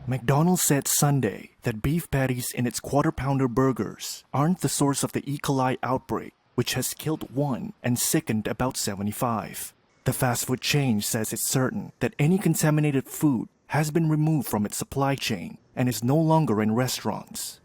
McDonald's said Sunday that beef patties in its quarter-pounder burgers aren't the source of the Coli outbreak, which has killed 1 and sickened about 75. The fast food chain says it's certain that any contaminated food has been removed from its supply chain and is no longer in restaurants.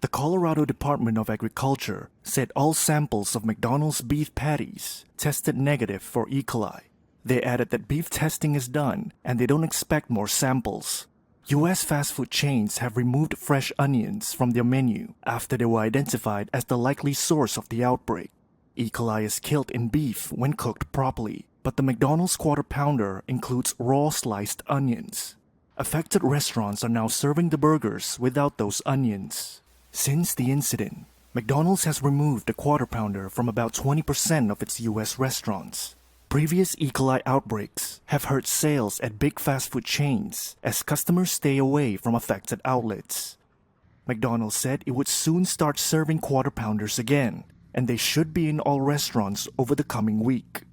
The Colorado Department of Agriculture said all samples of McDonald's beef patties tested negative for Coli. They added that beef testing is done and they don't expect more samples. U.S. fast food chains have removed fresh onions from their menu after they were identified as the likely source of the outbreak. Coli is killed in beef when cooked properly, but the McDonald's Quarter Pounder includes raw sliced onions. Affected restaurants are now serving the burgers without those onions. Since the incident, McDonald's has removed the Quarter Pounder from about 20% of its U.S. restaurants. Previous Coli outbreaks have hurt sales at big fast food chains as customers stay away from affected outlets. McDonald's said it would soon start serving Quarter Pounders again, and they should be in all restaurants over the coming week.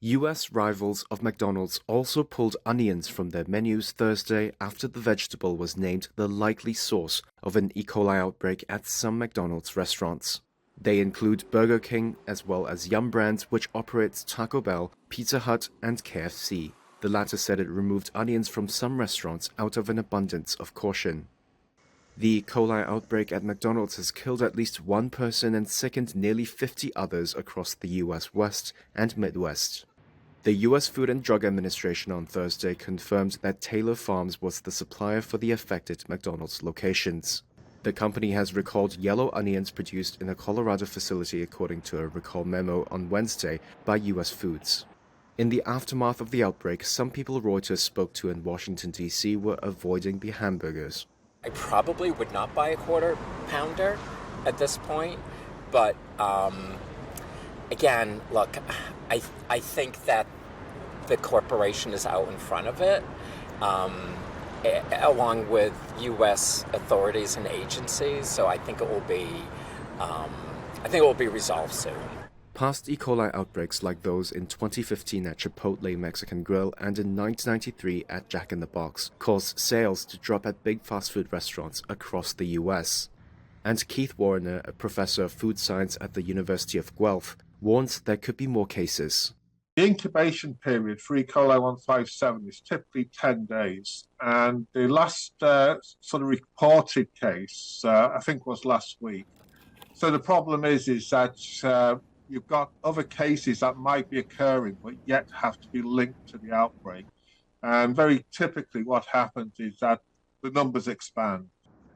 U.S. rivals of McDonald's also pulled onions from their menus Thursday after the vegetable was named the likely source of an Coli outbreak at some McDonald's restaurants. They include Burger King as well as Yum Brands, which operates Taco Bell, Pizza Hut, and KFC. The latter said it removed onions from some restaurants out of an abundance of caution. The Coli outbreak at McDonald's has killed at least 1 person and sickened nearly 50 others across the U.S. West and Midwest. The U.S. Food and Drug Administration on Thursday confirmed that Taylor Farms was the supplier for the affected McDonald's locations. The company has recalled yellow onions produced in a Colorado facility according to a recall memo on Wednesday by U.S. Foods. In the aftermath of the outbreak, some people Reuters spoke to in Washington, D.C. were avoiding the hamburgers. I probably would not buy a quarter pounder at this point, but again, look, I think that the corporation is out in front of it, along with U.S. authorities and agencies. So I think it will be resolved soon. Past Coli outbreaks like those in 2015 at Chipotle Mexican Grill and in 1993 at Jack in the Box caused sales to drop at big fast food restaurants across the U.S. And Keith Warner, a professor of food science at the University of Guelph, warns there could be more cases. The incubation period for Coli 157 is typically 10 days, and the last sort of reported case, I think, was last week. So the problem is that you've got other cases that might be occurring but yet have to be linked to the outbreak. And very typically what happens is that the numbers expand.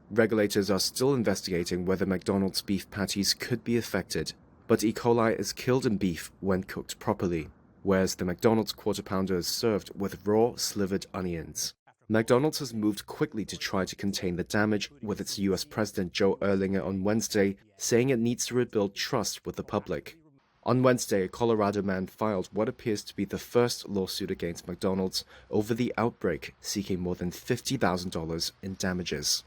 Regulators are still investigating whether McDonald's beef patties could be affected, but Coli is killed in beef when cooked properly, whereas the McDonald's Quarter Pounder is served with raw slivered onions. McDonald's has moved quickly to try to contain the damage, with its U.S. President Joe Erlinger on Wednesday saying it needs to rebuild trust with the public. On Wednesday, a Colorado man filed what appears to be the first lawsuit against McDonald's over the outbreak, seeking more than $50,000 in damages.